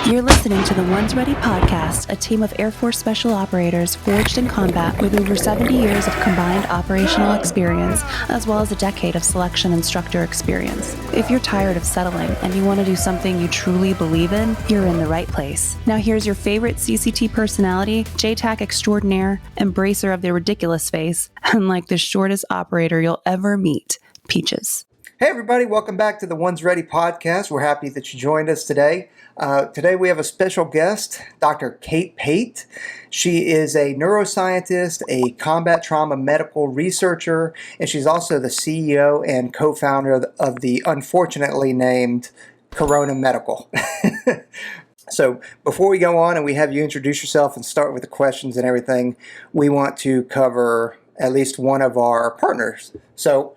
You're listening to the Ones Ready podcast, a team of Air Force Special Operators forged in combat with over 70 years of combined operational experience, as well as a decade of selection instructor experience. If you're tired of settling and you want to do something you truly believe in, you're in the right place. Now here's your favorite CCT personality, JTAC extraordinaire, embracer of the ridiculous face, and like the shortest operator you'll ever meet, Peaches. Hey everybody, welcome back to the Ones Ready podcast. We're happy that you joined us today. Today we have a special guest, Dr. Doc Pate. She is a neuroscientist, a combat trauma medical researcher, and she's also the CEO and co-founder of the unfortunately named Coruna Medical. So before we go on and we have you introduce yourself and start with the questions and everything, we want to cover at least one of our partners. So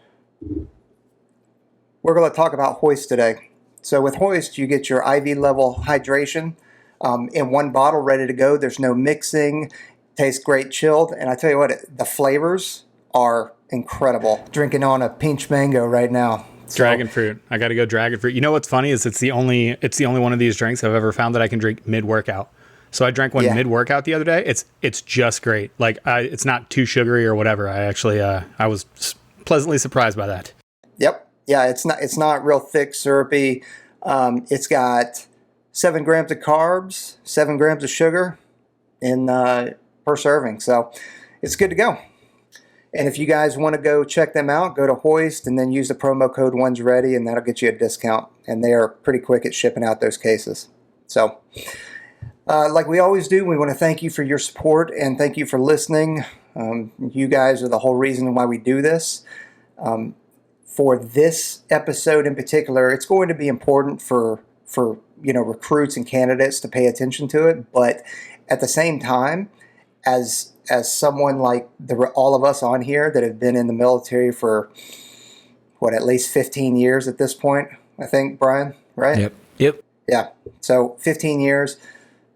we're going to talk about Hoist today. So with Hoist, you get your IV level hydration in one bottle ready to go. There's no mixing. Tastes great chilled. And I tell you what, the flavors are incredible. Drinking on a peach mango right now. Dragon fruit. I got to go dragon fruit. You know what's funny is it's the only one of these drinks I've ever found that I can drink mid-workout. So I drank one mid-workout the other day. It's just great. Like it's not too sugary or whatever. I actually I was pleasantly surprised by that. Yep. Yeah, it's not real thick, syrupy. It's got 7 grams of carbs, 7 grams of sugar in per serving. So it's good to go. And if you guys want to go check them out, go to Hoist and then use the promo code ONESREADY and that'll get you a discount. And they are pretty quick at shipping out those cases. So like we always do, we want to thank you for your support and thank you for listening. You guys are the whole reason why we do this. For this episode in particular, it's going to be important for recruits and candidates to pay attention to it. But at the same time, as someone like all of us on here that have been in the military for at least 15 years at this point, I think, Brian, right? Yep. Yeah. So 15 years,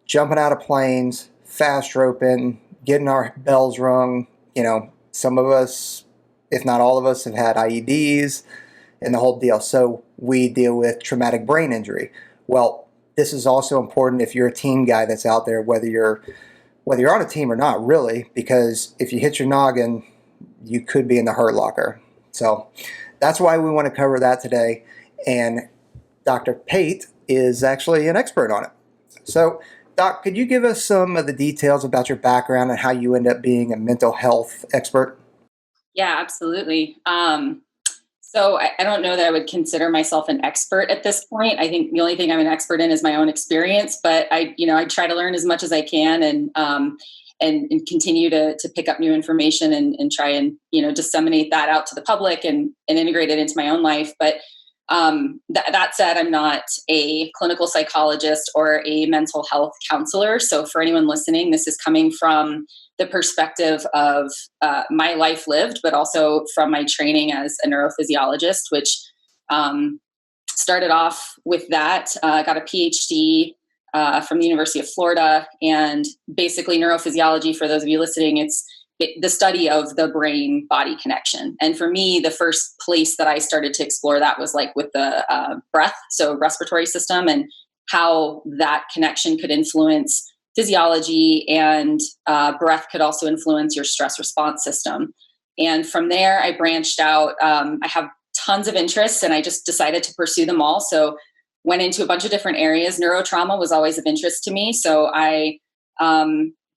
jumping out of planes, fast roping, getting our bells rung. Some of us, if not all of us, have had IEDs and the whole deal. So we deal with traumatic brain injury. Well, this is also important if you're a team guy that's out there, whether you're on a team or not, really, because if you hit your noggin, you could be in the hurt locker. So that's why we want to cover that today. And Dr. Pate is actually an expert on it. So, Doc, could you give us some of the details about your background and how you end up being a mental health expert? Yeah, absolutely. So I don't know that I would consider myself an expert at this point. I think the only thing I'm an expert in is my own experience, but I try to learn as much as I can and continue to pick up new information and try and, disseminate that out to the public and integrate it into my own life. But that said, I'm not a clinical psychologist or a mental health counselor. So for anyone listening, this is coming from the perspective of my life lived, but also from my training as a neurophysiologist, which started off with that. Got a Ph.D. From the University of Florida. And basically neurophysiology, for those of you listening, it's the study of the brain-body connection. And for me, the first place that I started to explore that was like with the breath, so respiratory system, and how that connection could influence physiology, and breath could also influence your stress response system. And from there, I branched out. I have tons of interests, and I just decided to pursue them all. So went into a bunch of different areas. Neurotrauma was always of interest to me. So I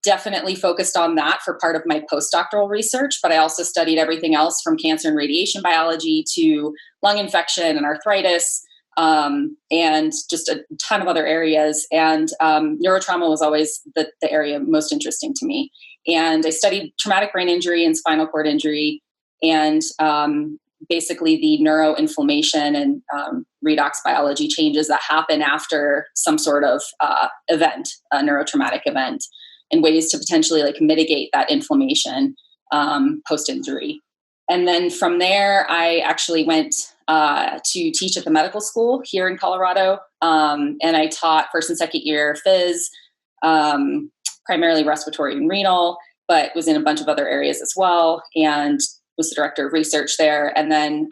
definitely focused on that for part of my postdoctoral research, but I also studied everything else from cancer and radiation biology to lung infection and arthritis, and just a ton of other areas. And neurotrauma was always the area most interesting to me. And I studied traumatic brain injury and spinal cord injury, and basically the neuroinflammation and redox biology changes that happen after some sort of event, a neurotraumatic event, and ways to potentially mitigate that inflammation post-injury. And then from there, I actually went to teach at the medical school here in Colorado. And I taught first and second year phys, primarily respiratory and renal, but was in a bunch of other areas as well, and was the director of research there. And then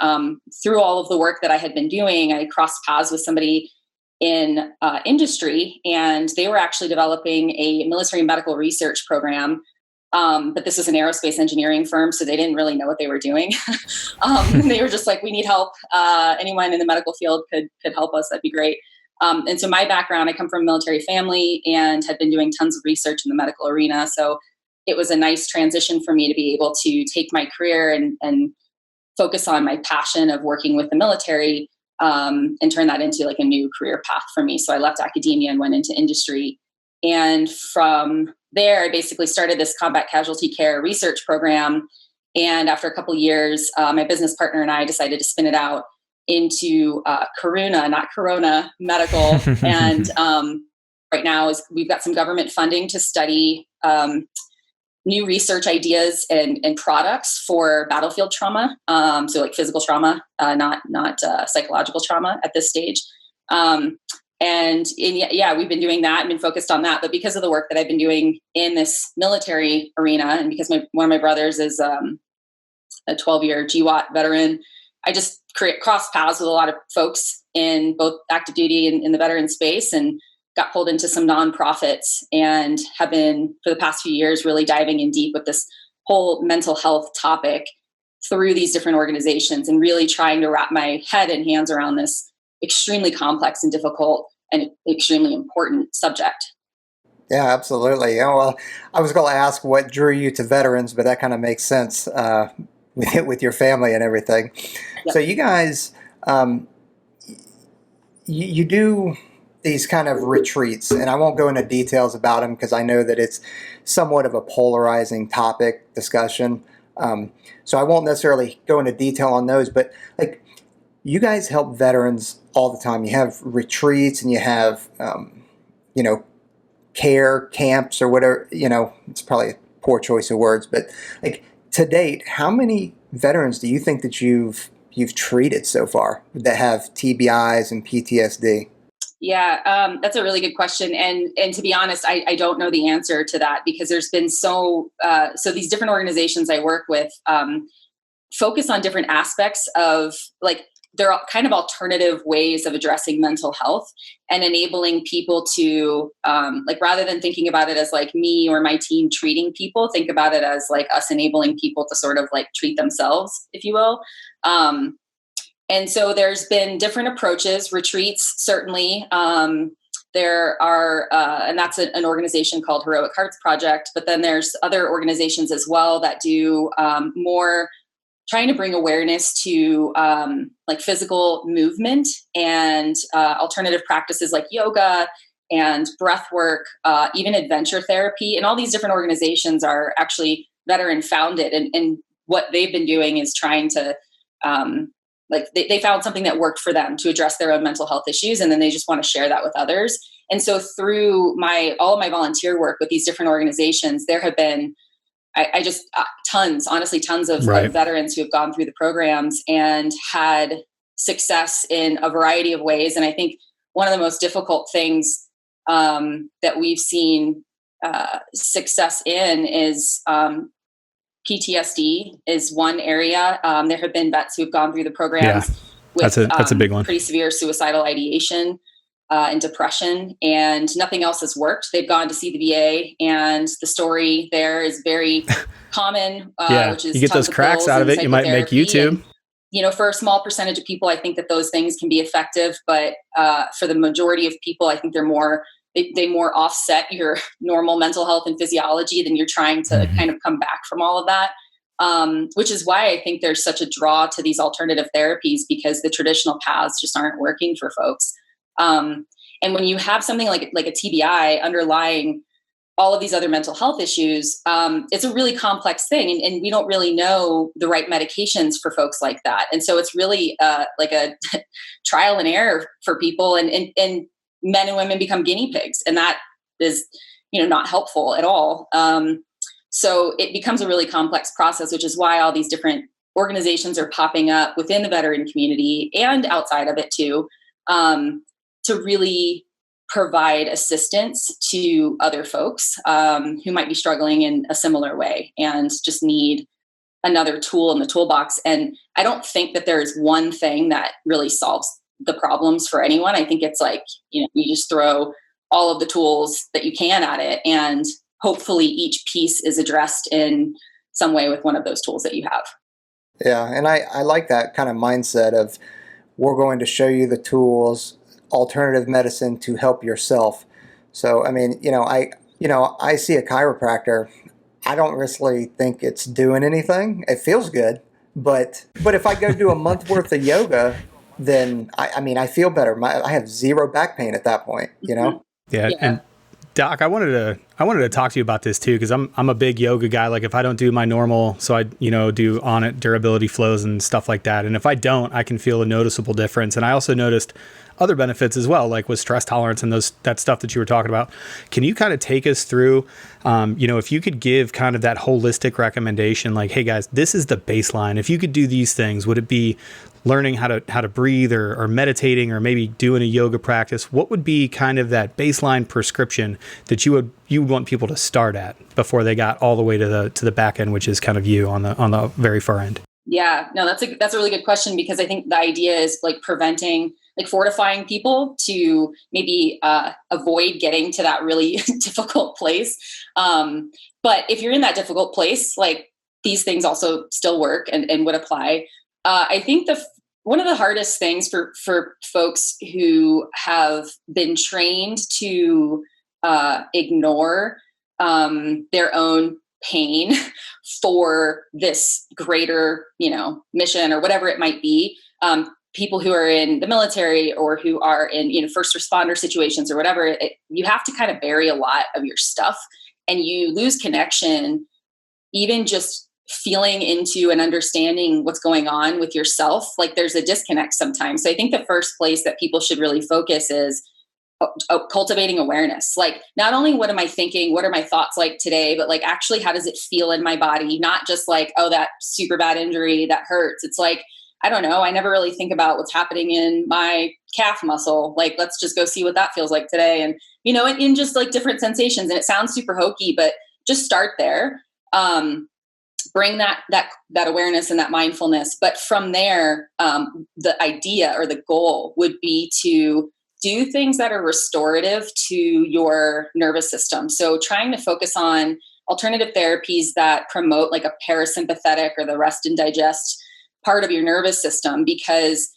through all of the work that I had been doing, I crossed paths with somebody in industry, and they were actually developing a military medical research program. But this was an aerospace engineering firm, so they didn't really know what they were doing. They were just like, we need help. Anyone in the medical field could help us. That'd be great. And so my background, I come from a military family and had been doing tons of research in the medical arena. So it was a nice transition for me to be able to take my career and focus on my passion of working with the military, and turn that into like a new career path for me. So I left academia and went into industry. And from there, I basically started this combat casualty care research program. And after a couple of years, my business partner and I decided to spin it out into Coruna, not Corona Medical. And right now we've got some government funding to study new research ideas and products for battlefield trauma. So like physical trauma, not psychological trauma at this stage. And we've been doing that and been focused on that. But because of the work that I've been doing in this military arena, and because one of my brothers is a 12-year GWAT veteran, I just crossed paths with a lot of folks in both active duty and in the veteran space, and got pulled into some nonprofits, and have been for the past few years really diving in deep with this whole mental health topic through these different organizations, and really trying to wrap my head and hands around this extremely complex and difficult and extremely important subject. Yeah, absolutely. Yeah, well, I was going to ask what drew you to veterans, but that kind of makes sense with your family and everything. Yep. So you guys, you do these kind of retreats, and I won't go into details about them because I know that it's somewhat of a polarizing topic discussion. So I won't necessarily go into detail on those, but like, you guys help veterans all the time. You have retreats and you have, care camps or whatever, it's probably a poor choice of words, but like to date, how many veterans do you think that you've treated so far that have TBIs and PTSD? Yeah, that's a really good question. And to be honest, I don't know the answer to that, because there's been so these different organizations I work with focus on different aspects of, like, they're kind of alternative ways of addressing mental health and enabling people to, rather than thinking about it as like me or my team treating people, think about it as like us enabling people to sort of like treat themselves, if you will. And so there's been different approaches, retreats, certainly. There are, and that's an organization called Heroic Hearts Project, but then there's other organizations as well that do more trying to bring awareness to like physical movement and alternative practices like yoga and breath work, even adventure therapy. And all these different organizations are actually veteran founded. And what they've been doing is trying to, they found something that worked for them to address their own mental health issues. And then they just want to share that with others. And so through all of my volunteer work with these different organizations, there have been tons of veterans who have gone through the programs and had success in a variety of ways. And I think one of the most difficult things that we've seen success in is PTSD is one area. There have been vets who have gone through the programs with that's a big one. Pretty severe suicidal ideation and depression, and nothing else has worked. They've gone to see the VA, and the story there is very common. Which is you get those cracks out of it, you might make YouTube. And, for a small percentage of people, I think that those things can be effective, but for the majority of people, I think they more offset your normal mental health and physiology than you're trying to kind of come back from all of that. Which is why I think there's such a draw to these alternative therapies, because the traditional paths just aren't working for folks. And when you have something like a TBI underlying all of these other mental health issues, it's a really complex thing. And we don't really know the right medications for folks like that. And so it's really like a trial and error for people, and men and women become guinea pigs. And that is, not helpful at all. So it becomes a really complex process, which is why all these different organizations are popping up within the veteran community and outside of it too, to really provide assistance to other folks who might be struggling in a similar way and just need another tool in the toolbox. And I don't think that there is one thing that really solves the problems for anyone. I think it's like, you just throw all of the tools that you can at it, and hopefully each piece is addressed in some way with one of those tools that you have. Yeah, and I like that kind of mindset of, we're going to show you the tools, alternative medicine to help yourself. So, I mean, I see a chiropractor. I don't really think it's doing anything. It feels good, but if I go do a month worth of yoga, then I feel better. I have zero back pain at that point, Yeah. And Doc, I wanted to talk to you about this too, because I'm a big yoga guy. Like, if I don't do my normal, so I do on it durability flows and stuff like that, and if I don't, I can feel a noticeable difference. And I also noticed other benefits as well, like with stress tolerance and that stuff that you were talking about. Can you kind of take us through, if you could give kind of that holistic recommendation, like, hey guys, this is the baseline. If you could do these things, would it be learning how to breathe or meditating or maybe doing a yoga practice? What would be kind of that baseline prescription that you would want people to start at before they got all the way to the back end, which is kind of you on the very far end? Yeah, no, that's a really good question, because I think the idea is like fortifying people to maybe avoid getting to that really difficult place. But if you're in that difficult place, like, these things also still work and would apply. I think one of the hardest things for folks who have been trained to ignore their own pain for this greater, mission or whatever it might be. People who are in the military or who are in, first responder situations or whatever, you have to kind of bury a lot of your stuff, and you lose connection, even just feeling into and understanding what's going on with yourself. Like, there's a disconnect sometimes. So I think the first place that people should really focus is cultivating awareness. Like, not only what am I thinking, what are my thoughts like today, but like, actually, how does it feel in my body? Not just like, oh, that super bad injury that hurts. It's like, I don't know. I never really think about what's happening in my calf muscle. Like, let's just go see what that feels like today. And, in just like different sensations. And it sounds super hokey, but just start there. Bring that awareness and that mindfulness. But from there, the idea or the goal would be to do things that are restorative to your nervous system. So trying to focus on alternative therapies that promote like a parasympathetic or the rest and digest part of your nervous system, because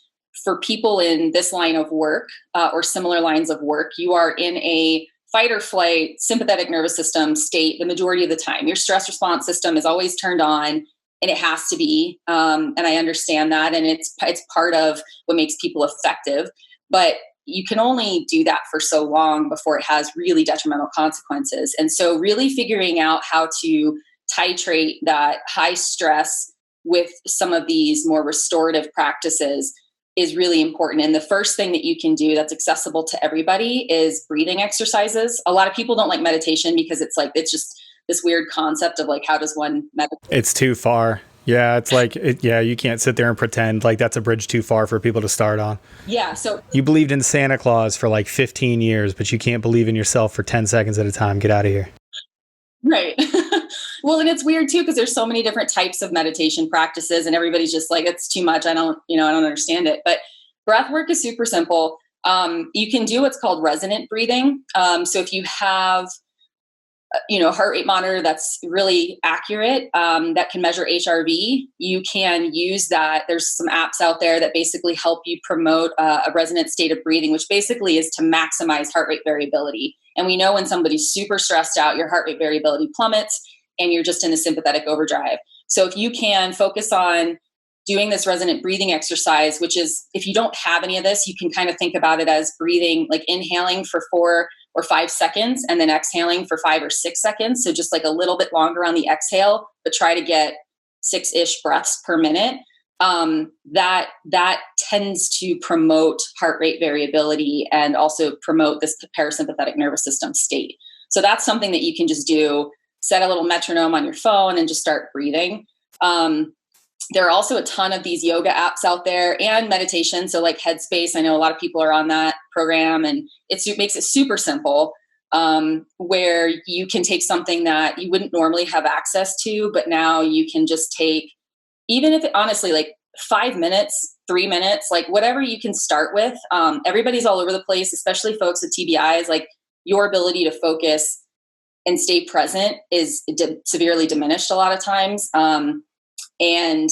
for people in this line of work or similar lines of work, you are in a fight or flight sympathetic nervous system state the majority of the time. Your stress response system is always turned on, and it has to be. And I understand that, and it's part of what makes people effective. But you can only do that for so long before it has really detrimental consequences. And so really figuring out how to titrate that high stress with some of these more restorative practices is really important. And the first thing that you can do that's accessible to everybody is breathing exercises. A lot of people don't like meditation because it's just this weird concept of like, how does one meditate? It's too far. Yeah, it's like, you can't sit there and pretend like that's a bridge too far for people to start on. Yeah, so you believed in Santa Claus for like 15 years, but you can't believe in yourself for 10 seconds at a time. Get out of here. Right. Well, and it's weird too, because there's so many different types of meditation practices, and everybody's just like, it's too much. I don't understand it. But breath work is super simple. You can do what's called resonant breathing. So if you have, heart rate monitor that's really accurate, that can measure HRV, you can use that. There's some apps out there that basically help you promote a resonant state of breathing, which basically is to maximize heart rate variability. And we know when somebody's super stressed out, your heart rate variability plummets and you're just in a sympathetic overdrive. So if you can focus on doing this resonant breathing exercise, which is, if you don't have any of this, you can kind of think about it as breathing, like inhaling for 4 or 5 seconds and then exhaling for 5 or 6 seconds. So just like a little bit longer on the exhale, but try to get 6-ish breaths per minute. That tends to promote heart rate variability and also promote this parasympathetic nervous system state. So that's something that you can just do. Set a little metronome on your phone and just start breathing. There are also a ton of these yoga apps out there and meditation. So like Headspace, I know a lot of people are on that program, and it makes it super simple, where you can take something that you wouldn't normally have access to, but now you can just take, even if it, honestly, like 5 minutes 3 minutes, like whatever you can start with. Everybody's all over the place, especially folks with TBIs. Like your ability to focus and stay present is severely diminished a lot of times. And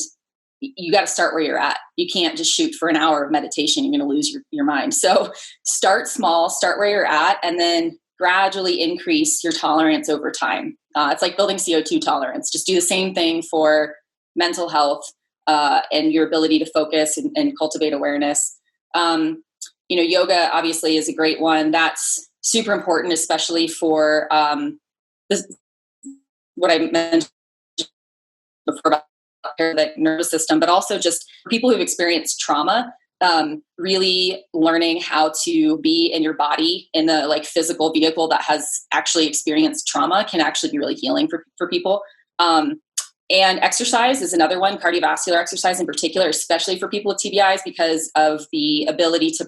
you got to start where you're at. You can't just shoot for an hour of meditation. You're going to lose your mind. So start small, start where you're at, and then gradually increase your tolerance over time. It's like building CO2 tolerance. Just do the same thing for mental health and your ability to focus and cultivate awareness. Yoga obviously is a great one. That's super important, especially for what I mentioned before about the nervous system, but also just people who've experienced trauma. Really learning how to be in your body in the like physical vehicle that has actually experienced trauma can actually be really healing for people. And exercise is another one, cardiovascular exercise in particular, especially for people with TBIs, because of the ability to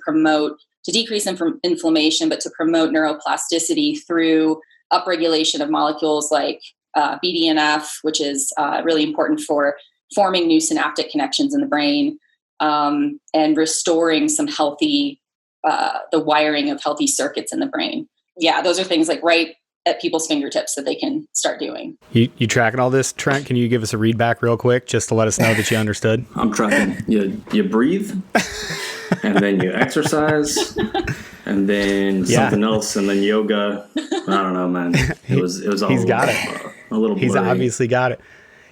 decrease inflammation, but to promote neuroplasticity through upregulation of molecules like BDNF, which is really important for forming new synaptic connections in the brain. And restoring some healthy, the wiring of healthy circuits in the brain. Yeah, those are things like right at people's fingertips that they can start doing. You tracking all this, Trent? Can you give us a read back real quick just to let us know that you understood? I'm tracking. You breathe, and then you exercise, and then something else, and then yoga. I don't know, man. It was all he's got it. A little blurry. He's obviously got it.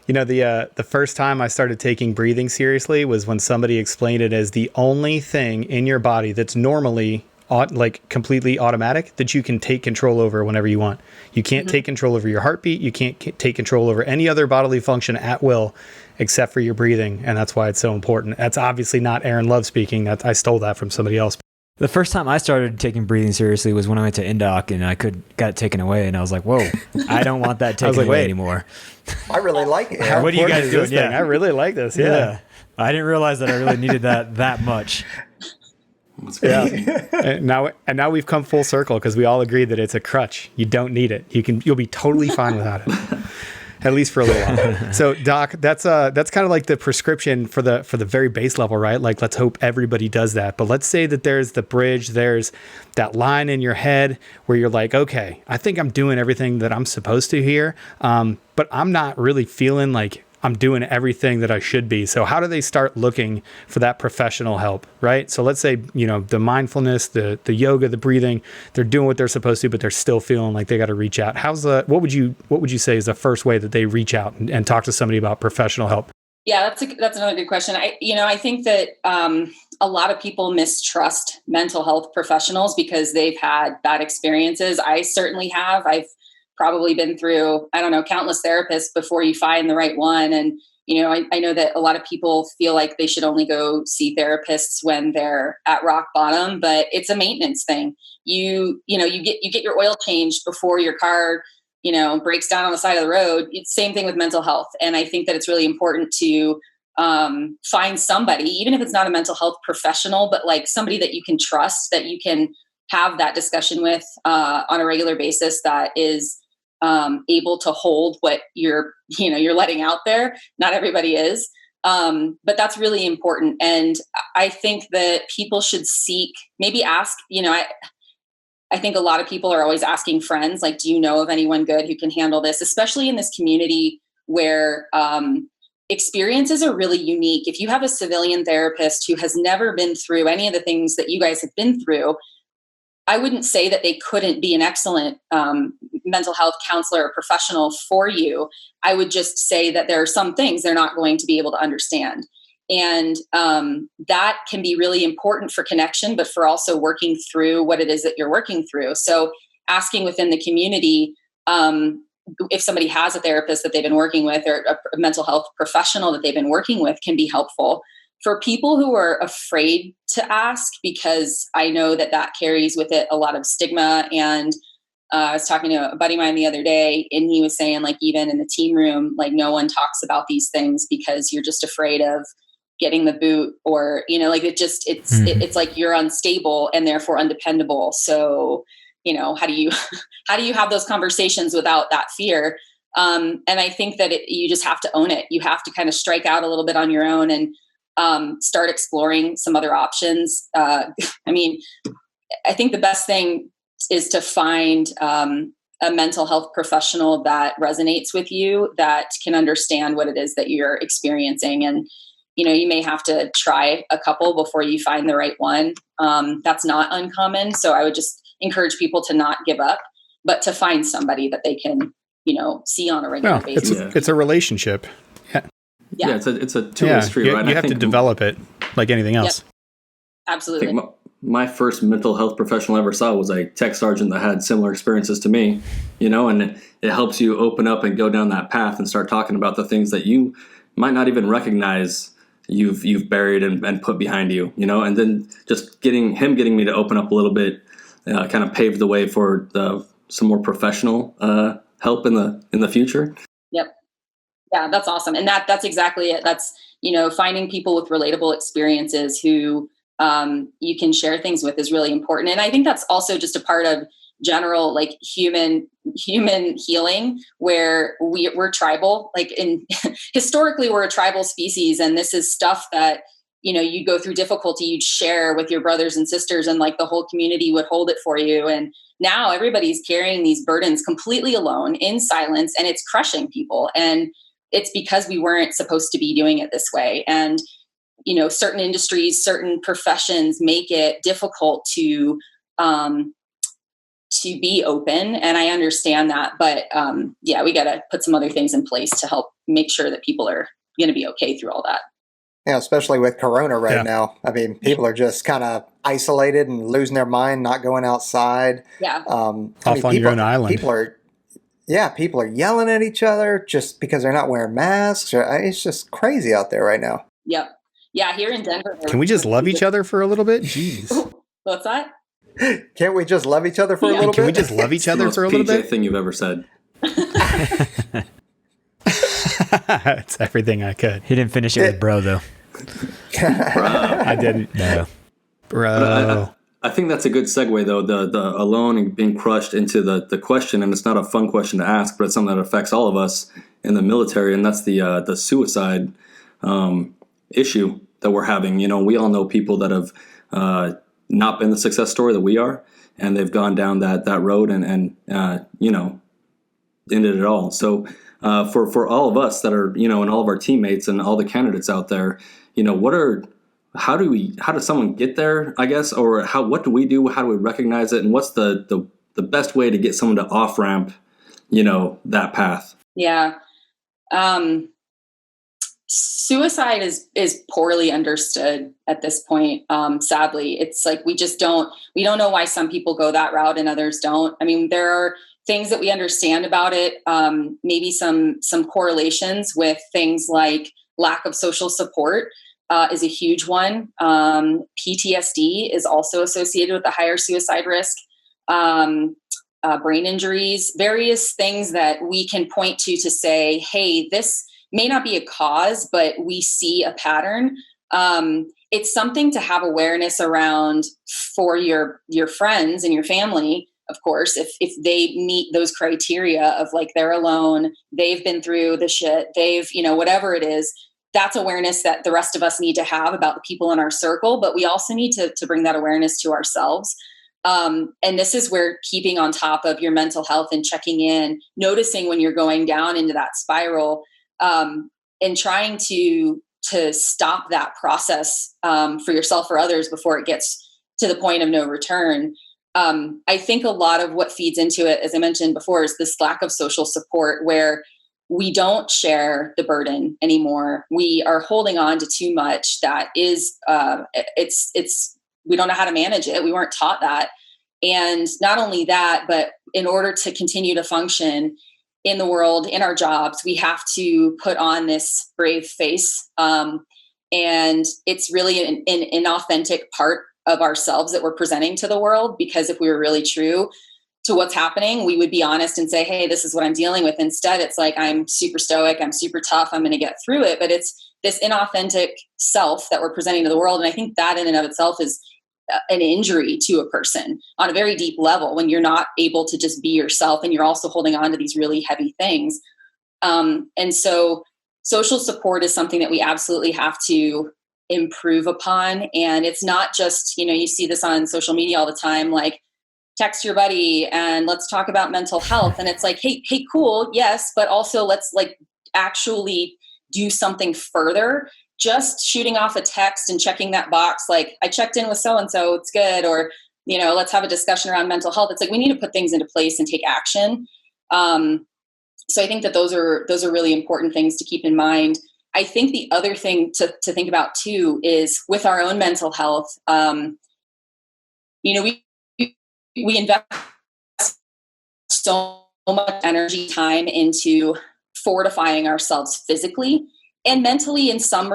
You know, the first time I started taking breathing seriously was when somebody explained it as the only thing in your body that's normally like completely automatic that you can take control over whenever you want. You can't take control over your heartbeat. You can't take control over any other bodily function at will except for your breathing. And that's why it's so important. That's obviously not Aaron Love speaking. I stole that from somebody else. The first time I started taking breathing seriously was when I went to Indoc and I got it taken away, and I was like, whoa, I don't want that taken away anymore. I really like it. What are you guys doing? Yeah, I really like this. Yeah. I didn't realize that I really needed that much. Yeah. and now we've come full circle because we all agree that it's a crutch. You don't need it. You'll be totally fine without it. At least for a little while. So, Doc, that's kind of like the prescription for the very base level, right? Like, let's hope everybody does that. But let's say that there's the bridge, there's that line in your head where you're like, okay, I think I'm doing everything that I'm supposed to here, but I'm not really feeling like I'm doing everything that I should be. So how do they start looking for that professional help, right? So let's say, the mindfulness, the yoga, the breathing, they're doing what they're supposed to, but they're still feeling like they got to reach out. What would you say is the first way that they reach out and talk to somebody about professional help? Yeah, that's another good question. I think that a lot of people mistrust mental health professionals because they've had bad experiences. I certainly have. I've probably been through, countless therapists before you find the right one. And, I know that a lot of people feel like they should only go see therapists when they're at rock bottom, but it's a maintenance thing. You get your oil changed before your car, breaks down on the side of the road. It's the same thing with mental health. And I think that it's really important to find somebody, even if it's not a mental health professional, but like somebody that you can trust, that you can have that discussion with on a regular basis, that is able to hold what you're letting out there. Not everybody is, but that's really important. And I think that people should ask, I think a lot of people are always asking friends, like, do you know of anyone good who can handle this? Especially in this community where experiences are really unique. If you have a civilian therapist who has never been through any of the things that you guys have been through, I wouldn't say that they couldn't be an excellent mental health counselor or professional for you. I would just say that there are some things they're not going to be able to understand. And that can be really important for connection, but for also working through what it is that you're working through. So asking within the community, if somebody has a therapist that they've been working with or a mental health professional that they've been working with, can be helpful. For people who are afraid to ask, because I know that carries with it a lot of stigma. And I was talking to a buddy of mine the other day, and he was saying, like, even in the team room, like, no one talks about these things because you're just afraid of getting the boot, or, it's like you're unstable and therefore undependable. So, how do you have those conversations without that fear? And I think that you just have to own it. You have to kind of strike out a little bit on your own. And start exploring some other options. I mean, I think the best thing is to find a mental health professional that resonates with you, that can understand what it is that you're experiencing. And, you may have to try a couple before you find the right one. That's not uncommon. So I would just encourage people to not give up, but to find somebody that they can, see on a regular basis. It's a relationship. Yeah. It's a two-way street, right? You have to develop it like anything else. Yep. Absolutely. I think my first mental health professional I ever saw was a tech sergeant that had similar experiences to me, and it helps you open up and go down that path and start talking about the things that you might not even recognize you've buried and put behind you, and then just getting me to open up a little bit, kind of paved the way for some more professional help in the future. Yep. Yeah, that's awesome. And that's exactly it. That's, finding people with relatable experiences who you can share things with is really important. And I think that's also just a part of general, like human healing, where we're tribal, like historically we're a tribal species. And this is stuff that, you go through difficulty, you'd share with your brothers and sisters, and like the whole community would hold it for you. And now everybody's carrying these burdens completely alone in silence, and it's crushing people. And it's because we weren't supposed to be doing it this way. And, certain industries, certain professions make it difficult to be open. And I understand that, but we got to put some other things in place to help make sure that people are going to be okay through all that. Yeah, especially with Corona right now. I mean, people are just kind of isolated and losing their mind, not going outside. Yeah. On your own island. People are yelling at each other just because they're not wearing masks. It's just crazy out there right now. Yep. Yeah, here in Denver. Can we just love each other for a little bit? Jeez. What's that? Can't we just love each other for a little bit? Can we just love each other for a little bit? PJ thing you've ever said. It's everything I could. He didn't finish it with bro, though. I didn't. No. Bro. I think that's a good segue, though, the alone and being crushed into the question. And it's not a fun question to ask, but it's something that affects all of us in the military. And that's the suicide issue that we're having. We all know people that have not been the success story that we are, and they've gone down that road and ended it all. So for all of us that are, and all of our teammates and all the candidates out there, how does someone get there, I guess, or what do we do? How do we recognize it? And what's the best way to get someone to off ramp, that path? Yeah. Suicide is poorly understood at this point. Sadly, it's like, we don't know why some people go that route and others don't. I mean, there are things that we understand about it. Maybe some correlations with things like lack of social support is a huge one. PTSD is also associated with a higher suicide risk. Brain injuries, various things that we can point to say, hey, this may not be a cause, but we see a pattern. It's something to have awareness around for your friends and your family. Of course, if they meet those criteria of like, they're alone, they've been through the shit, they've, whatever it is, that's awareness that the rest of us need to have about the people in our circle. But we also need to bring that awareness to ourselves. And this is where keeping on top of your mental health and checking in, noticing when you're going down into that spiral, and trying to stop that process for yourself or others before it gets to the point of no return. I think a lot of what feeds into it, as I mentioned before, is this lack of social support, where we don't share the burden anymore. We are holding on to too much that is, we don't know how to manage it. We weren't taught that. And not only that, but in order to continue to function in the world, in our jobs, we have to put on this brave face. And it's really an inauthentic part of ourselves that we're presenting to the world, because if we were really true to what's happening, we would be honest and say, hey, this is what I'm dealing with. Instead, it's like, I'm super stoic, I'm super tough, I'm going to get through it. But it's this inauthentic self that we're presenting to the world. And I think that in and of itself is an injury to a person on a very deep level, when you're not able to just be yourself and you're also holding on to these really heavy things. And so social support is something that we absolutely have to improve upon. And it's not just, you see this on social media all the time, like text your buddy and let's talk about mental health. And it's like, hey, cool. Yes. But also let's like actually do something further. Just shooting off a text and checking that box, like I checked in with so-and-so, it's good. Or, let's have a discussion around mental health. It's like, we need to put things into place and take action. So I think that those are really important things to keep in mind. I think the other thing to think about too is with our own mental health, we invest so much energy, time into fortifying ourselves physically and mentally in some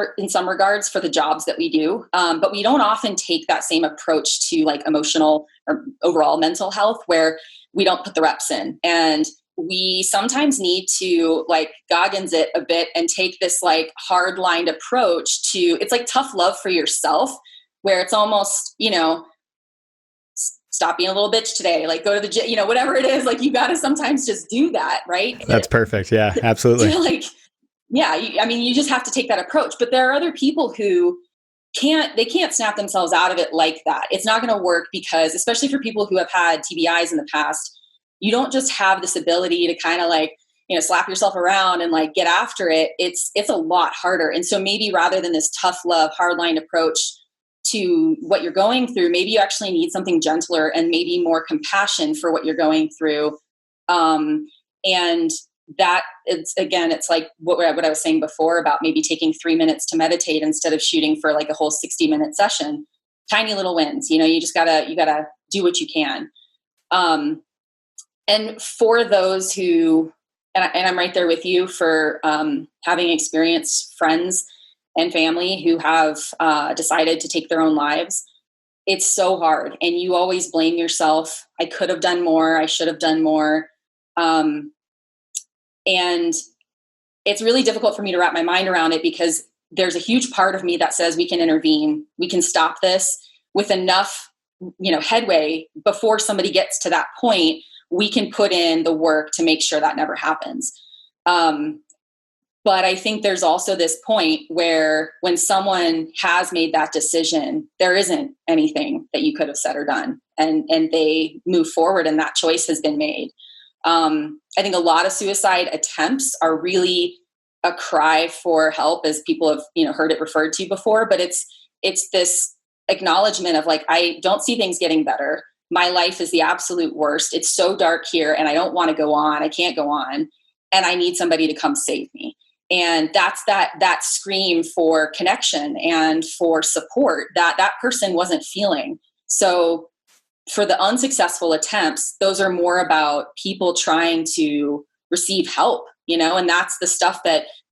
regards for the jobs that we do. But we don't often take that same approach to like emotional or overall mental health, where we don't put the reps in. And we sometimes need to like Goggins it a bit and take this like hard lined approach to, it's like tough love for yourself, where it's almost, stop being a little bitch today, like go to the gym, whatever it is, like you got to sometimes just do that. Right. That's perfect. Yeah, absolutely. You just have to take that approach, but there are other people who can't snap themselves out of it like that. It's not going to work because, especially for people who have had TBIs in the past, you don't just have this ability to kind of like, slap yourself around and like get after it. It's a lot harder. And so maybe rather than this tough love, hardline approach to what you're going through, maybe you actually need something gentler and maybe more compassion for what you're going through. And that it's like what I was saying before about maybe taking 3 minutes to meditate instead of shooting for like a whole 60-minute session. Tiny little wins, you just gotta do what you can. And for those who, and I'm right there with you for having experienced friends and family who have decided to take their own lives, it's so hard. And you always blame yourself. I could have done more. I should have done more. And it's really difficult for me to wrap my mind around it because there's a huge part of me that says we can intervene. We can stop this with enough, headway before somebody gets to that point. We can put in the work to make sure that never happens. But I think there's also this point where when someone has made that decision, there isn't anything that you could have said or done, and they move forward and that choice has been made. I think a lot of suicide attempts are really a cry for help, as people have, heard it referred to before, but it's this acknowledgement of like, I don't see things getting better. My life is the absolute worst. It's so dark here and I don't want to go on. I can't go on and I need somebody to come save me. And that's that scream for connection and for support that person wasn't feeling. So for the unsuccessful attempts, those are more about people trying to receive help, and that's the stuff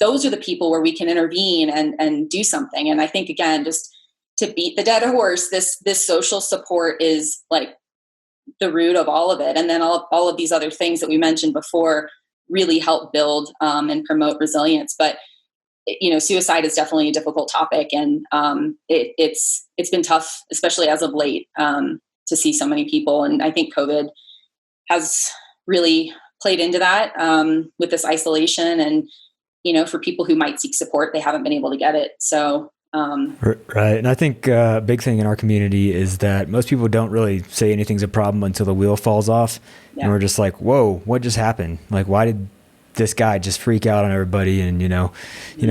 those are the people where we can intervene and do something. And I think, again, just to beat the dead horse, this social support is like the root of all of it. And then all of these other things that we mentioned before really help build and promote resilience. But, suicide is definitely a difficult topic. And it's been tough, especially as of late, to see so many people. And I think COVID has really played into that with this isolation. And, for people who might seek support, they haven't been able to get it. So, right. And I think a big thing in our community is that most people don't really say anything's a problem until the wheel falls off. Yeah. And we're just like, whoa, what just happened? Like, why did this guy just freak out on everybody and,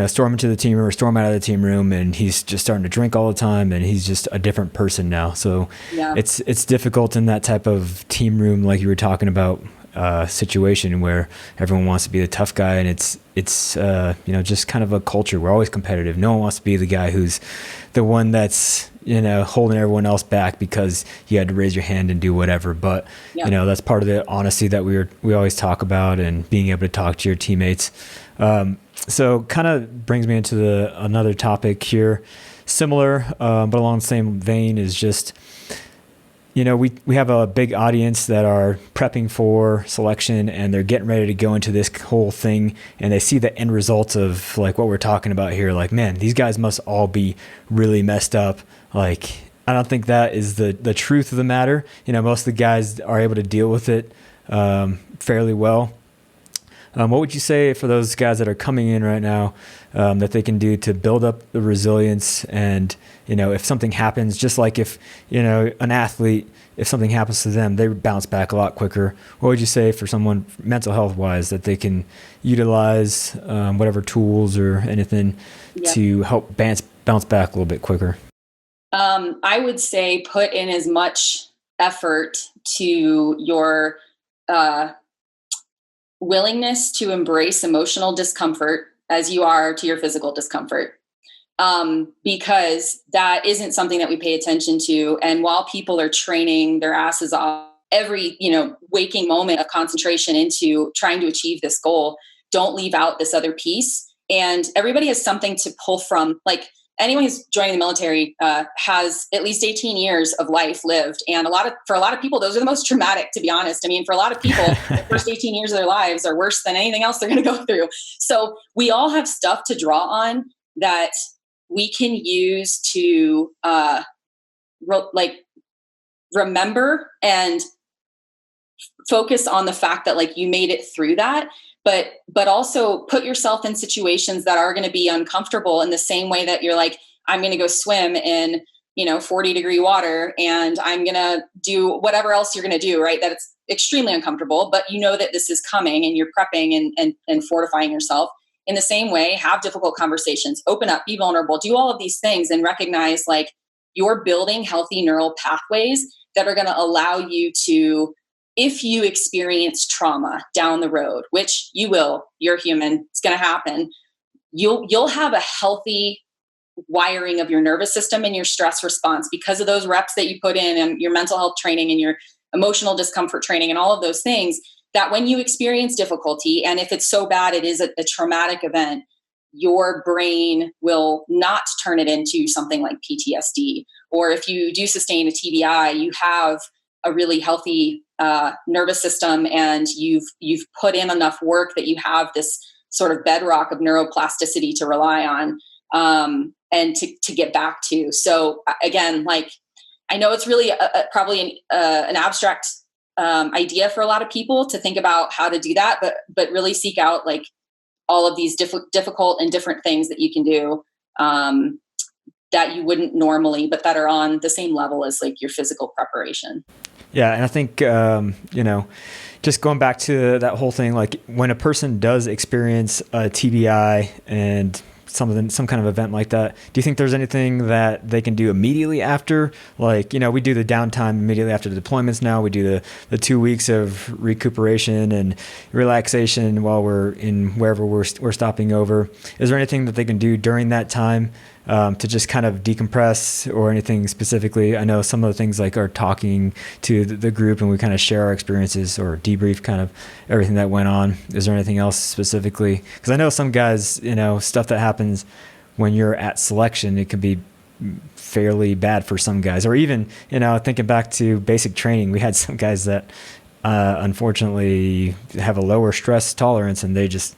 storm into the team room or storm out of the team room, and he's just starting to drink all the time and he's just a different person now. So yeah. It's difficult in that type of team room, like you were talking about, situation where everyone wants to be the tough guy, and it's just kind of a culture. We're always competitive. No one wants to be the guy who's the one that's holding everyone else back because you had to raise your hand and do whatever. But yeah. That's part of the honesty that we always talk about, and being able to talk to your teammates. So kind of brings me into another topic here, similar but along the same vein, is just we have a big audience that are prepping for selection, and they're getting ready to go into this whole thing, and they see the end results of like what we're talking about here. Like, man, these guys must all be really messed up. Like, I don't think that is the truth of the matter. Most of the guys are able to deal with it fairly well. What would you say for those guys that are coming in right now that they can do to build up the resilience? And, if something happens, just like if, an athlete, if something happens to them, they bounce back a lot quicker. What would you say for someone mental health wise that they can utilize whatever tools or anything to help bounce back a little bit quicker? I would say put in as much effort to your willingness to embrace emotional discomfort as you are to your physical discomfort. Because that isn't something that we pay attention to. And while people are training their asses off every, waking moment of concentration into trying to achieve this goal, don't leave out this other piece. And everybody has something to pull from. Like anyone who's joining the military has at least 18 years of life lived. And for a lot of people, those are the most traumatic, to be honest. I mean, for a lot of people, the first 18 years of their lives are worse than anything else they're going to go through. So we all have stuff to draw on that we can use to remember and focus on the fact that like you made it through that, but also put yourself in situations that are going to be uncomfortable in the same way that you're like, I'm going to go swim in 40-degree water and I'm going to do whatever else you're going to do, right? That it's extremely uncomfortable, but that this is coming and you're prepping and fortifying yourself. In the same way, have difficult conversations, open up, be vulnerable, do all of these things and recognize like you're building healthy neural pathways that are going to allow you to, if you experience trauma down the road, which you will, you're human, it's going to happen. You'll have a healthy wiring of your nervous system and your stress response because of those reps that you put in and your mental health training and your emotional discomfort training and all of those things, that when you experience difficulty, and if it's so bad, it is a traumatic event, your brain will not turn it into something like PTSD. Or if you do sustain a TBI, you have a really healthy nervous system and you've put in enough work that you have this sort of bedrock of neuroplasticity to rely on and to get back to. So again, like I know it's really probably an abstract idea for a lot of people to think about how to do that, but really seek out like all of these difficult and different things that you can do that you wouldn't normally, but that are on the same level as like your physical preparation. Yeah. And I think, just going back to that whole thing, like when a person does experience a TBI and some kind of event like that, do you think there's anything that they can do immediately after? Like, we do the downtime immediately after the deployments now. We do the 2 weeks of recuperation and relaxation while we're in wherever we're stopping over. Is there anything that they can do during that time to just kind of decompress or anything specifically? I know some of the things like are talking to the group and we kind of share our experiences or debrief kind of everything that went on. Is there anything else specifically? Because I know some guys, stuff that happens when you're at selection, it could be fairly bad for some guys. Or even, thinking back to basic training, we had some guys that unfortunately have a lower stress tolerance and they just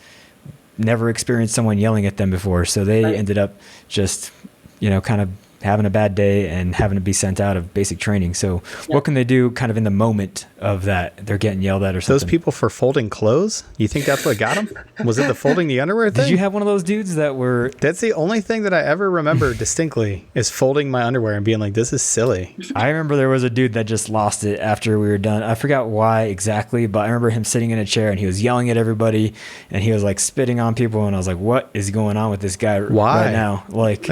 never experienced someone yelling at them before. So they ended up just, kind of having a bad day and having to be sent out of basic training. So what can they do kind of in the moment of that they're getting yelled at or something? Those people for folding clothes? You think that's what got them? Was it the folding the underwear thing? Did you have one of those dudes that were... That's the only thing that I ever remember distinctly is folding my underwear and being like, this is silly. I remember there was a dude that just lost it after we were done. I forgot why exactly, but I remember him sitting in a chair and he was yelling at everybody and he was like spitting on people. And I was like, what is going on with this guy right now? Like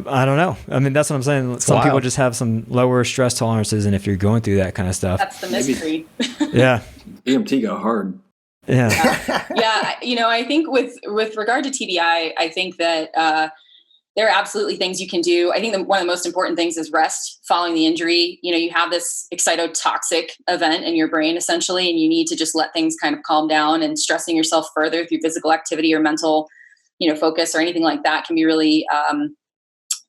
I don't know. I mean, that's what I'm saying. Some people just have some lower stress tolerances, and if you're going through that kind of stuff, that's the mystery. Yeah. EMT got hard. Yeah. Yeah. I think with regard to TBI, I think that there are absolutely things you can do. I think one of the most important things is rest following the injury. You have this excitotoxic event in your brain essentially, and you need to just let things kind of calm down, and stressing yourself further through physical activity or mental, focus or anything like that can be really,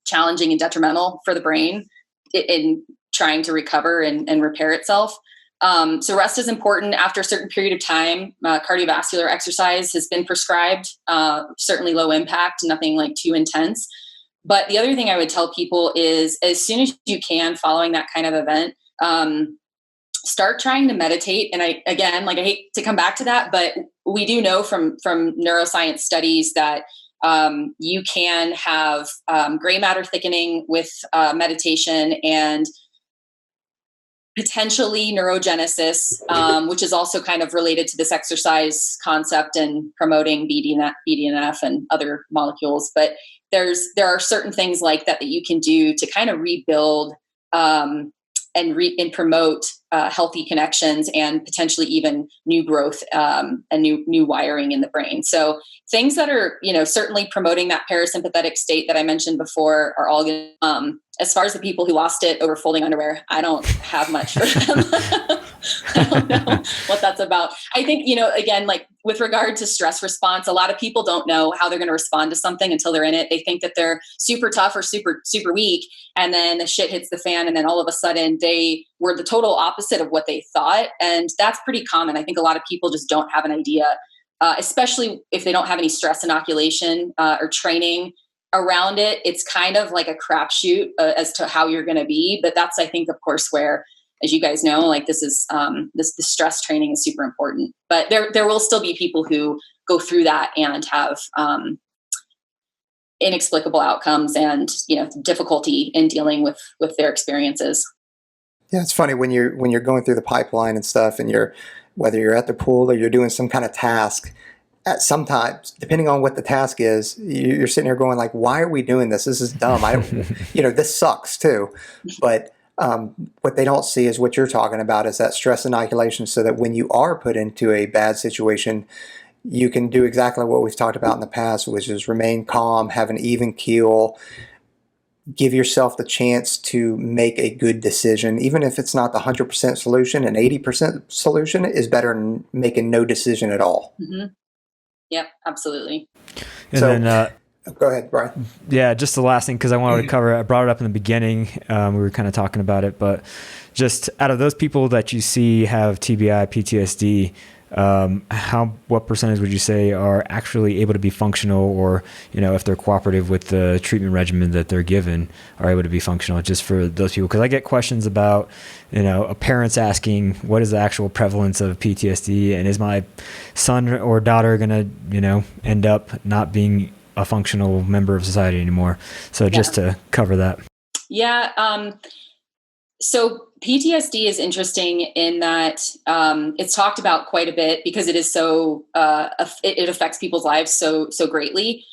challenging and detrimental for the brain in trying to recover and repair itself. So rest is important. After a certain period of time, cardiovascular exercise has been prescribed, certainly low impact, nothing like too intense. But the other thing I would tell people is as soon as you can following that kind of event, start trying to meditate. And I hate to come back to that, but we do know from neuroscience studies that you can have gray matter thickening with meditation, and potentially neurogenesis, which is also kind of related to this exercise concept and promoting BDNF and other molecules. But there are certain things like that you can do to kind of rebuild and promote healthy connections and potentially even new growth and new wiring in the brain. So things that are, certainly promoting that parasympathetic state that I mentioned before are all good. As far as the people who lost it over folding underwear, I don't have much for them. I don't know what that's about. I think, again, like with regard to stress response, a lot of people don't know how they're going to respond to something until they're in it. They think that they're super tough or super, super weak. And then the shit hits the fan. And then all of a sudden they were the total opposite of what they thought. And that's pretty common. I think a lot of people just don't have an idea, especially if they don't have any stress inoculation or training around it. It's kind of like a crapshoot as to how you're going to be. But that's, I think, of course, where, as you guys know, like this is the stress training is super important. But there will still be people who go through that and have inexplicable outcomes and difficulty in dealing with their experiences. Yeah, it's funny when you're going through the pipeline and stuff, and whether you're at the pool or you're doing some kind of task. Sometimes, depending on what the task is, you're sitting here going like, "Why are we doing this? This is dumb. This sucks too." But what they don't see is what you're talking about is that stress inoculation, so that when you are put into a bad situation, you can do exactly what we've talked about in the past, which is remain calm, have an even keel, give yourself the chance to make a good decision. Even if it's not the 100% solution, an 80% solution is better than making no decision at all. Mm-hmm. Yep, absolutely. And then, go ahead, Brian. Yeah, just the last thing, because I wanted to cover, I brought it up in the beginning. We were kind of talking about it, but just out of those people that you see have TBI, PTSD, what percentage would you say are actually able to be functional, or, if they're cooperative with the treatment regimen that they're given, are able to be functional, just for those people? Because I get questions about, parents asking, what is the actual prevalence of PTSD, and is my son or daughter going to, end up not being a functional member of society anymore? So just to cover that. Yeah. So PTSD is interesting in that it's talked about quite a bit because it is so it affects people's lives so greatly.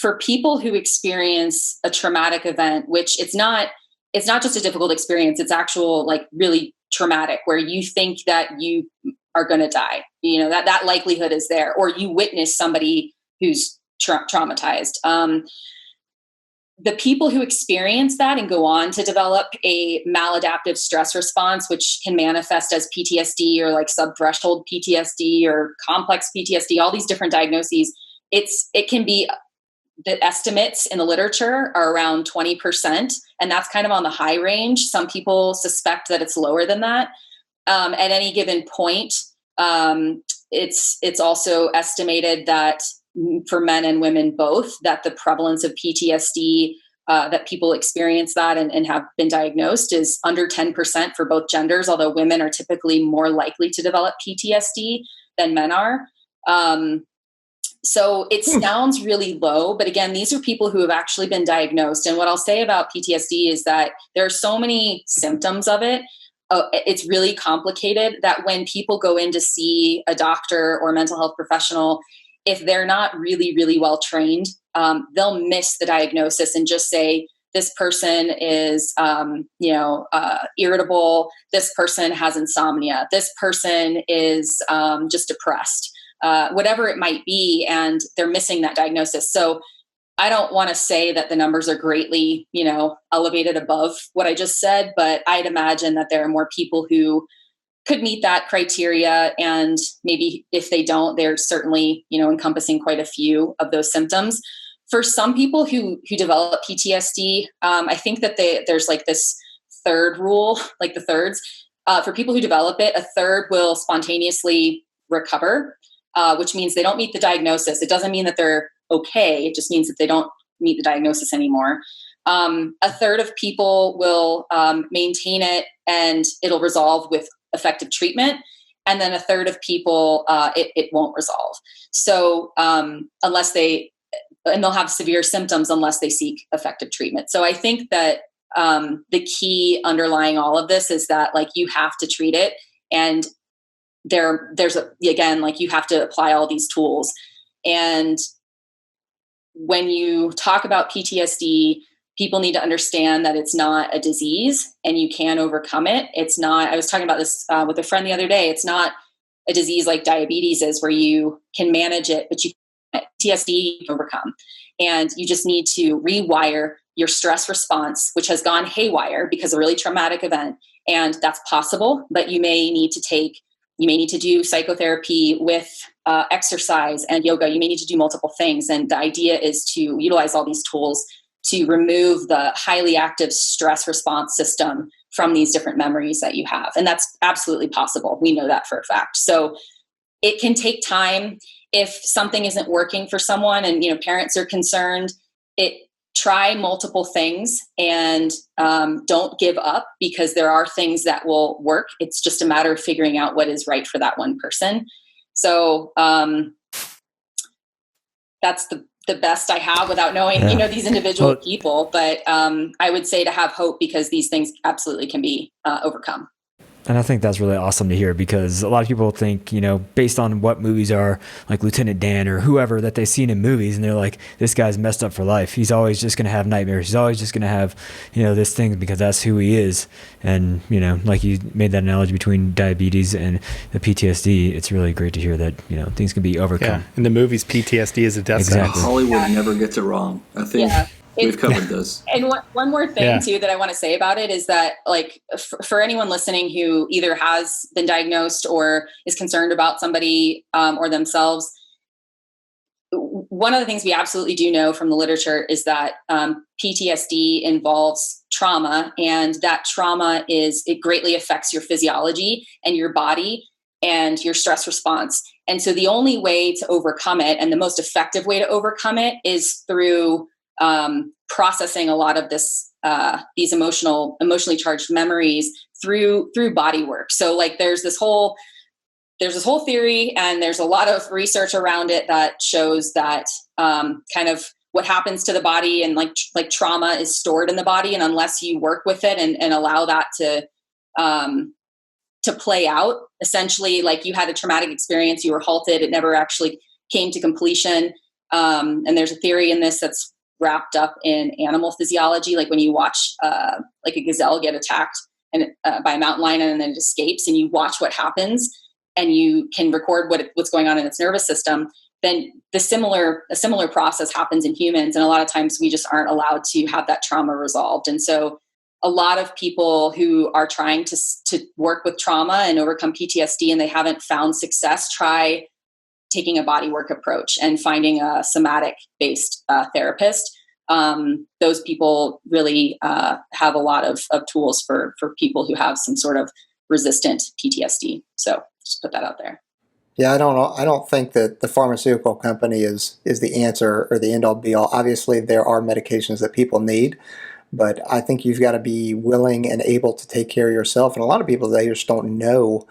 For people who experience a traumatic event, which it's not just a difficult experience, it's actual like really traumatic, where you think that you are going to die. That likelihood is there, or you witness somebody who's traumatized. The people who experience that and go on to develop a maladaptive stress response, which can manifest as PTSD or like subthreshold PTSD or complex PTSD, all these different diagnoses, it can be, the estimates in the literature are around 20%. And that's kind of on the high range. Some people suspect that it's lower than that. At any given point, it's also estimated that for men and women both, that the prevalence of PTSD, that people experience that and have been diagnosed, is under 10% for both genders, although women are typically more likely to develop PTSD than men are. So it sounds really low, but again, these are people who have actually been diagnosed. And what I'll say about PTSD is that there are so many symptoms of it. It's really complicated that when people go in to see a doctor or a mental health professional, if they're not really, really well trained, they'll miss the diagnosis and just say, this person is, irritable. This person has insomnia. This person is just depressed, whatever it might be. And they're missing that diagnosis. So I don't want to say that the numbers are greatly, elevated above what I just said, but I'd imagine that there are more people who could meet that criteria. And maybe if they don't, they're certainly, encompassing quite a few of those symptoms. For some people who develop PTSD, I think that there's like this third rule, like the thirds. For people who develop it, a third will spontaneously recover, which means they don't meet the diagnosis. It doesn't mean that they're okay. It just means that they don't meet the diagnosis anymore. A third of people will maintain it and it'll resolve with effective treatment. And then a third of people, it won't resolve. So and they'll have severe symptoms unless they seek effective treatment. So I think that the key underlying all of this is that like you have to treat it, and again, like you have to apply all these tools. And when you talk about PTSD, people need to understand that it's not a disease and you can overcome it. It's not, I was talking about this with a friend the other day. It's not a disease like diabetes is where you can manage it, but PTSD you can overcome. And you just need to rewire your stress response, which has gone haywire because of a really traumatic event. And that's possible, but you may need to do psychotherapy with exercise and yoga. You may need to do multiple things. And the idea is to utilize all these tools to remove the highly active stress response system from these different memories that you have. And that's absolutely possible. We know that for a fact. So it can take time. If something isn't working for someone and, parents are concerned, try multiple things and don't give up, because there are things that will work. It's just a matter of figuring out what is right for that one person. So that's the best I have without knowing, these individual people. But I would say to have hope, because these things absolutely can be overcome. And I think that's really awesome to hear, because a lot of people think, based on what movies are like Lieutenant Dan or whoever that they've seen in movies, and they're like, this guy's messed up for life. He's always just going to have nightmares. He's always just going to have, this thing, because that's who he is. And, like you made that analogy between diabetes and the PTSD, it's really great to hear that, things can be overcome. Yeah. In the movies, PTSD is a death sentence. Hollywood never gets it wrong. I think we've covered this. And one more thing too that I want to say about it is that, like, for anyone listening who either has been diagnosed or is concerned about somebody or themselves, one of the things we absolutely do know from the literature is that PTSD involves trauma, and that trauma it greatly affects your physiology and your body and your stress response. And so the only way to overcome it, and the most effective way to overcome it, is through processing a lot of these emotionally charged memories through body work. So like there's this whole theory, and there's a lot of research around it that shows that kind of what happens to the body, and like trauma is stored in the body, and unless you work with it and allow that to play out, essentially, like you had a traumatic experience, you were halted, it never actually came to completion. And there's a theory in this that's wrapped up in animal physiology, like when you watch like a gazelle get attacked by a mountain lion and then it escapes, and you watch what happens, and you can record what's going on in its nervous system. Then a similar process happens in humans, and a lot of times we just aren't allowed to have that trauma resolved. And so a lot of people who are trying to work with trauma and overcome PTSD and they haven't found success, try taking a bodywork approach and finding a somatic-based therapist. Those people really have a lot of tools for people who have some sort of resistant PTSD. So just put that out there. Yeah, I don't think that the pharmaceutical company is the answer or the end-all be-all. Obviously, there are medications that people need, but I think you've got to be willing and able to take care of yourself. And a lot of people, they just don't know,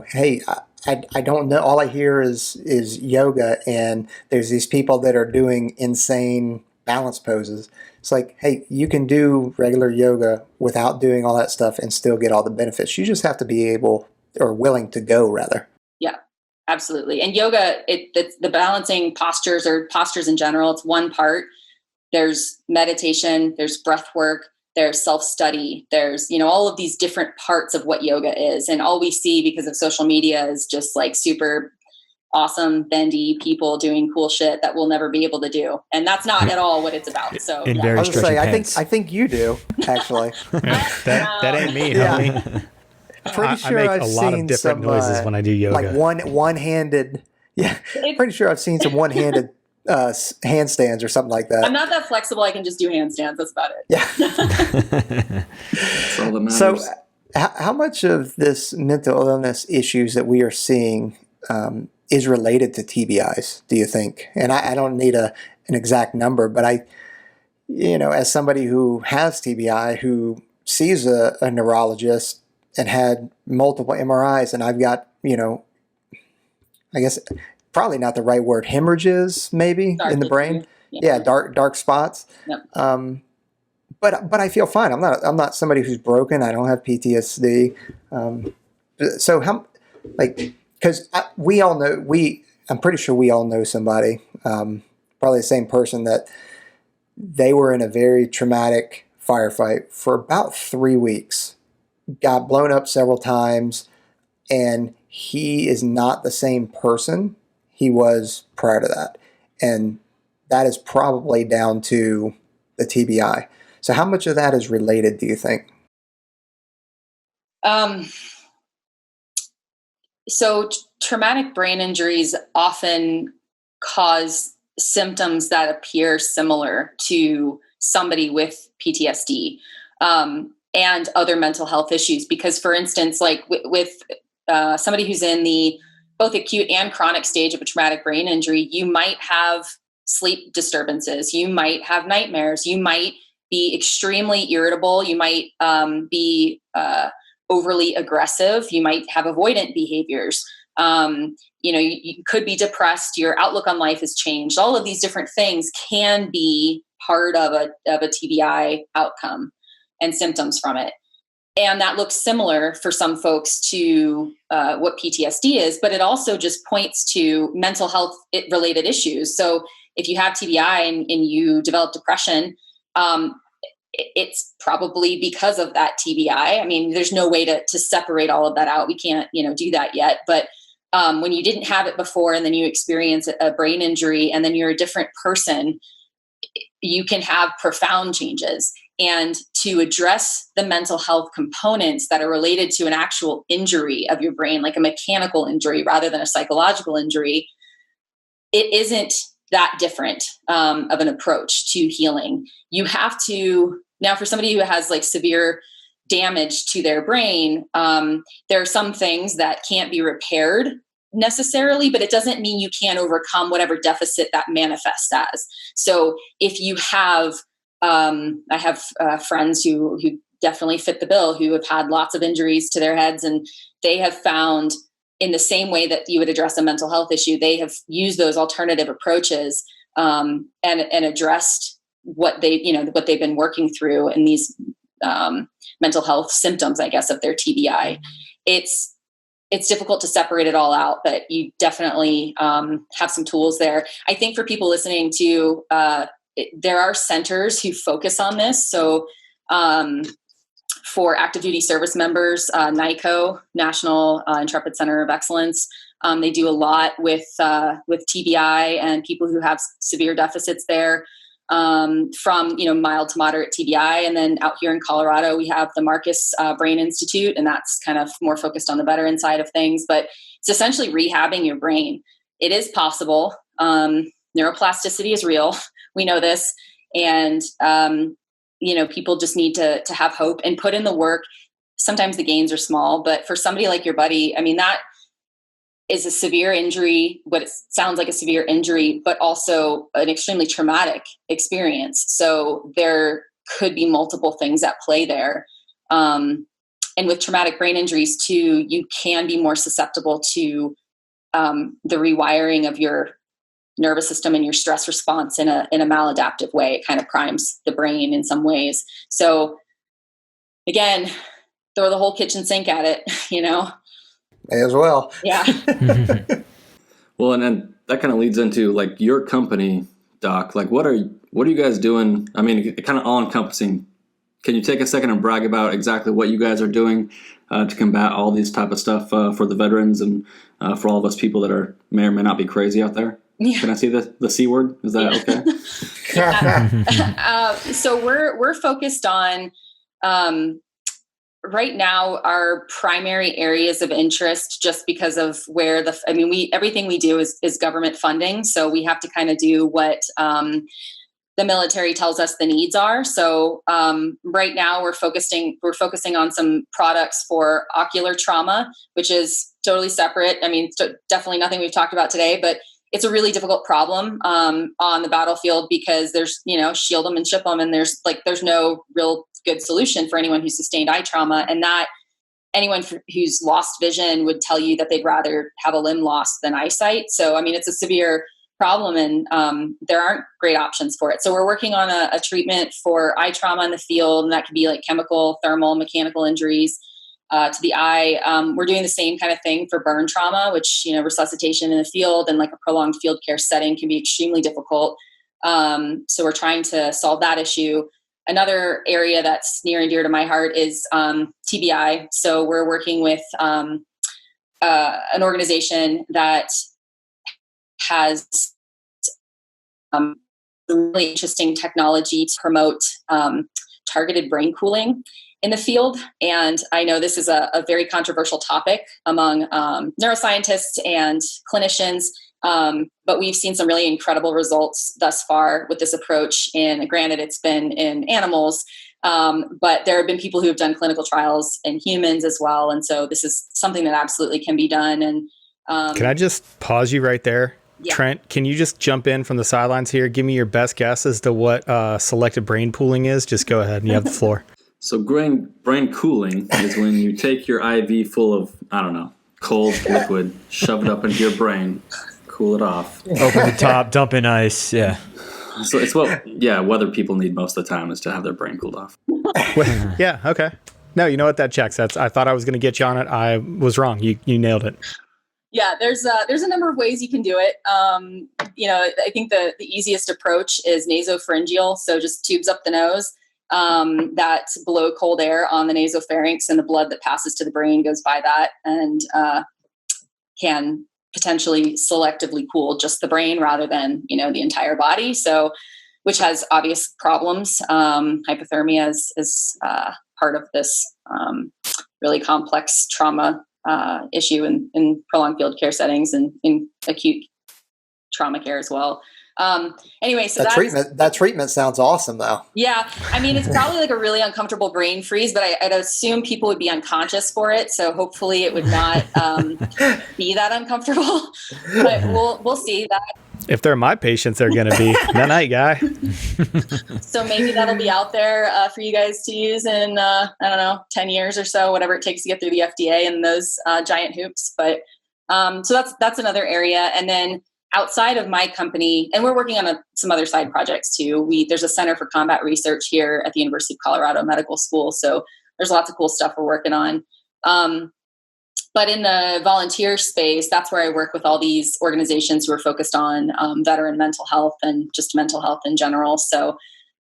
hey, I don't know. All I hear is yoga, and there's these people that are doing insane balance poses. It's like, hey, you can do regular yoga without doing all that stuff and still get all the benefits. You just have to be able or willing to go, rather. Yeah, absolutely. And yoga, it's the balancing postures or postures in general. It's one part. There's meditation, there's breath work, there's self-study, there's, all of these different parts of what yoga is. And all we see because of social media is just like super awesome, bendy people doing cool shit that we'll never be able to do. And that's not at all what it's about. So in very stretchy pants. I think you do, actually. that ain't me, homie. Pretty sure I make I've a lot seen of different some, noises when I do yoga. Like one-handed. Yeah, pretty sure I've seen some one-handed handstands or something like that. I'm not that flexible. I can just do handstands. That's about it. Yeah. That's all that matters. So how much of this mental illness issues that we are seeing is related to TBIs, do you think? And I don't need an exact number, but as somebody who has TBI, who sees a neurologist and had multiple MRIs, and I've got, I guess probably not the right word, hemorrhages maybe in the brain. Yeah, dark spots. Yep. But I feel fine. I'm not somebody who's broken. I don't have PTSD. So how, because we all know, I'm pretty sure we all know somebody, probably the same person, that they were in a very traumatic firefight for about 3 weeks, got blown up several times, and he is not the same person he was prior to that. And that is probably down to the TBI. So how much of that is related, do you think? So traumatic brain injuries often cause symptoms that appear similar to somebody with PTSD and other mental health issues. Because, for instance, like with somebody who's in the both acute and chronic stage of a traumatic brain injury, you might have sleep disturbances, you might have nightmares, you might be extremely irritable, you might be overly aggressive, you might have avoidant behaviors, you could be depressed, your outlook on life has changed. All of these different things can be part of a TBI outcome and symptoms from it. And that looks similar for some folks to what PTSD is, but it also just points to mental health related issues. So if you have TBI and you develop depression, it's probably because of that TBI. I mean, there's no way to separate all of that out. We can't, do that yet. But when you didn't have it before and then you experience a brain injury and then you're a different person, you can have profound changes. And to address the mental health components that are related to an actual injury of your brain, like a mechanical injury rather than a psychological injury, it isn't that different of an approach to healing. You have to, now for somebody who has like severe damage to their brain, there are some things that can't be repaired necessarily, but it doesn't mean you can't overcome whatever deficit that manifests as. So if you have, I have friends who definitely fit the bill, who have had lots of injuries to their heads, and they have found, in the same way that you would address a mental health issue, they have used those alternative approaches and addressed what what they've been working through in these mental health symptoms, I guess, of their TBI. It's difficult to separate it all out, but you definitely have some tools there. I think for people listening to, there are centers who focus on this. So for active duty service members, NICO, National Intrepid Center of Excellence, they do a lot with TBI and people who have severe deficits there, from mild to moderate TBI. And then out here in Colorado, we have the Marcus Brain Institute, and that's kind of more focused on the veteran side of things. But it's essentially rehabbing your brain. It is possible. Neuroplasticity is real. We know this. And, people just need to have hope and put in the work. Sometimes the gains are small, but for somebody like your buddy, I mean, that is a severe injury, what it sounds like a severe injury, but also an extremely traumatic experience. So there could be multiple things at play there. And with traumatic brain injuries too, you can be more susceptible to the rewiring of your nervous system and your stress response in a maladaptive way. It kind of primes the brain in some ways. So again, throw the whole kitchen sink at it, May as well. Yeah. Well, and then that kind of leads into like your company, Doc. Like, what are you guys doing? I mean, kind of all encompassing. Can you take a second and brag about exactly what you guys are doing to combat all these type of stuff for the veterans and for all of us people that may or may not be crazy out there? Yeah. Can I see the C word? Is that okay? So we're focused on right now our primary areas of interest, just because of where everything we do is government funding. So we have to kind of do what the military tells us the needs are. So right now we're focusing on some products for ocular trauma, which is totally separate. I mean, definitely nothing we've talked about today, but it's a really difficult problem on the battlefield because there's, shield them and ship them. And there's no real good solution for anyone who's sustained eye trauma. And that anyone who's lost vision would tell you that they'd rather have a limb lost than eyesight. So, I mean, it's a severe problem and there aren't great options for it. So we're working on a treatment for eye trauma in the field, and that could be like chemical, thermal, mechanical injuries to the eye. We're doing the same kind of thing for burn trauma, which, resuscitation in the field and like a prolonged field care setting can be extremely difficult. So we're trying to solve that issue. Another area that's near and dear to my heart is TBI. So we're working with an organization that has really interesting technology to promote targeted brain cooling in the field. And I know this is a very controversial topic among neuroscientists and clinicians, but we've seen some really incredible results thus far with this approach. And granted, it's been in animals, but there have been people who have done clinical trials in humans as well. And so this is something that absolutely can be done. And can I just pause you right there? Yeah. Trent, can you just jump in from the sidelines here? Give me your best guess as to what selective brain pooling is. Just go ahead and you have the floor. So brain cooling is when you take your IV full of, cold liquid, shove it up into your brain, cool it off. Open the top, dump in ice. Yeah. So it's weather people need most of the time is to have their brain cooled off. Yeah. Okay. No, you know what? That checks. I thought I was going to get you on it. I was wrong. You nailed it. Yeah, there's a number of ways you can do it. I think the easiest approach is nasopharyngeal. So just tubes up the nose that blow cold air on the nasopharynx, and the blood that passes to the brain goes by that and can potentially selectively cool just the brain rather than, the entire body. So, which has obvious problems. Hypothermia is part of this really complex trauma issue in prolonged field care settings and in acute trauma care as well. Anyway, so that treatment sounds awesome though. Yeah. I mean, it's probably like a really uncomfortable brain freeze, but I'd assume people would be unconscious for it. So hopefully it would not be that uncomfortable, but we'll see that. If they're my patients, they're going to be. That night, guy. So maybe that'll be out there for you guys to use in, 10 years or so, whatever it takes to get through the FDA and those giant hoops. But so that's another area. And then outside of my company, and we're working on some other side projects too. There's a Center for Combat Research here at the University of Colorado Medical School. So there's lots of cool stuff we're working on. But in the volunteer space, that's where I work with all these organizations who are focused on veteran mental health and just mental health in general. So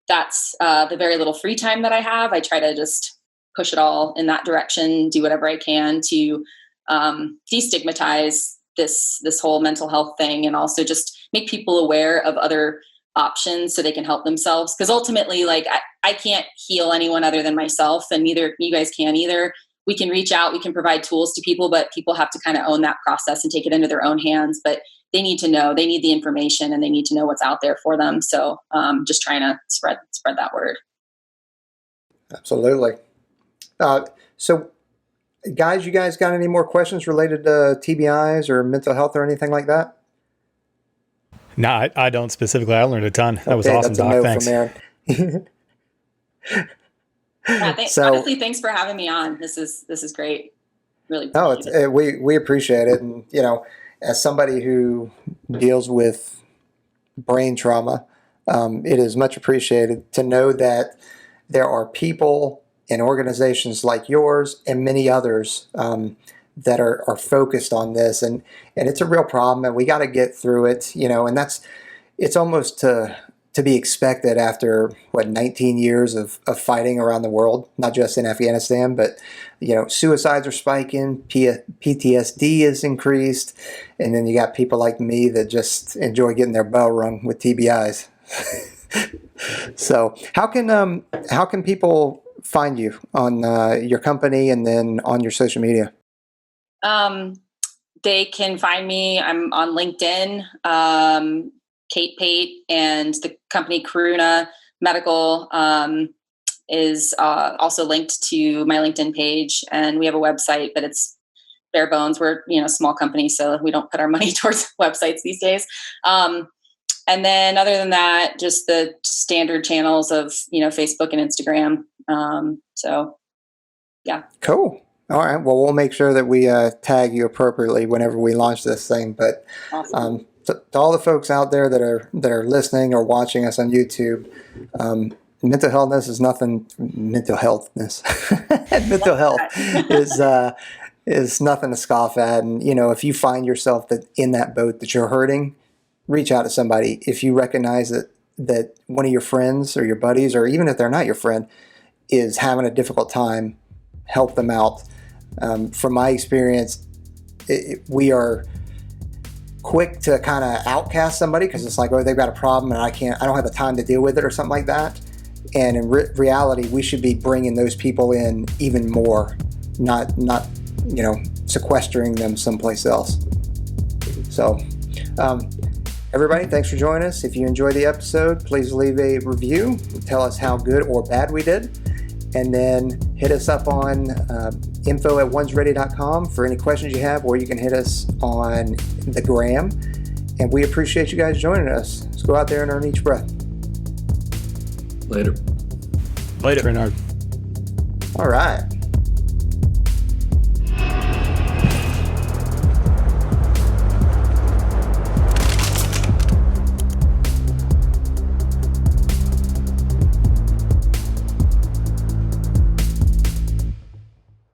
that's the very little free time that I have. I try to just push it all in that direction, do whatever I can to destigmatize this whole mental health thing, and also just make people aware of other options so they can help themselves. Because ultimately, like I can't heal anyone other than myself, and neither you guys can either. We can reach out, we can provide tools to people, but people have to kind of own that process and take it into their own hands. But they need to know, they need the information, and they need to know what's out there for them. So just trying to spread that word. Absolutely. So guys, you guys got any more questions related to TBIs or mental health or anything like that? No, I don't specifically. I learned a ton. That was awesome, Doc. Thanks. Yeah, honestly, thanks for having me on. This is great. Really. We appreciate it. And, as somebody who deals with brain trauma, it is much appreciated to know that there are people and organizations like yours and many others that are focused on this. And it's a real problem, and we got to get through it, and it's almost to be expected after 19 years of fighting around the world, not just in Afghanistan, but suicides are spiking, PTSD is increased, and then you got people like me that just enjoy getting their bell rung with TBIs. So how can people find you on your company and then on your social media? They can find me. I'm on LinkedIn. Doc Pate, and the company Coruna Medical is also linked to my LinkedIn page, and we have a website, but it's bare bones. We're, a small company, so we don't put our money towards websites these days. And then other than that, just the standard channels of, Facebook and Instagram. So yeah. Cool. All right. Well, we'll make sure that we tag you appropriately whenever we launch this thing. But Awesome. to all the folks out there that are listening or watching us on YouTube, mental healthness is nothing. Mental healthness, mental health is nothing to scoff at. And if you find yourself in that boat that you're hurting, reach out to somebody. If you recognize that one of your friends or your buddies, or even if they're not your friend, is having a difficult time, help them out. From my experience, we are quick to kind of outcast somebody because it's like, oh, they've got a problem and I don't have the time to deal with it or something like that. And in reality, we should be bringing those people in even more, not sequestering them someplace else. So, everybody, thanks for joining us. If you enjoyed the episode, please leave a review. Tell us how good or bad we did. And then hit us up on info@onesready.com for any questions you have, or you can hit us on the gram. And we appreciate you guys joining us. Let's go out there and earn each breath. Later. Bernard. All right.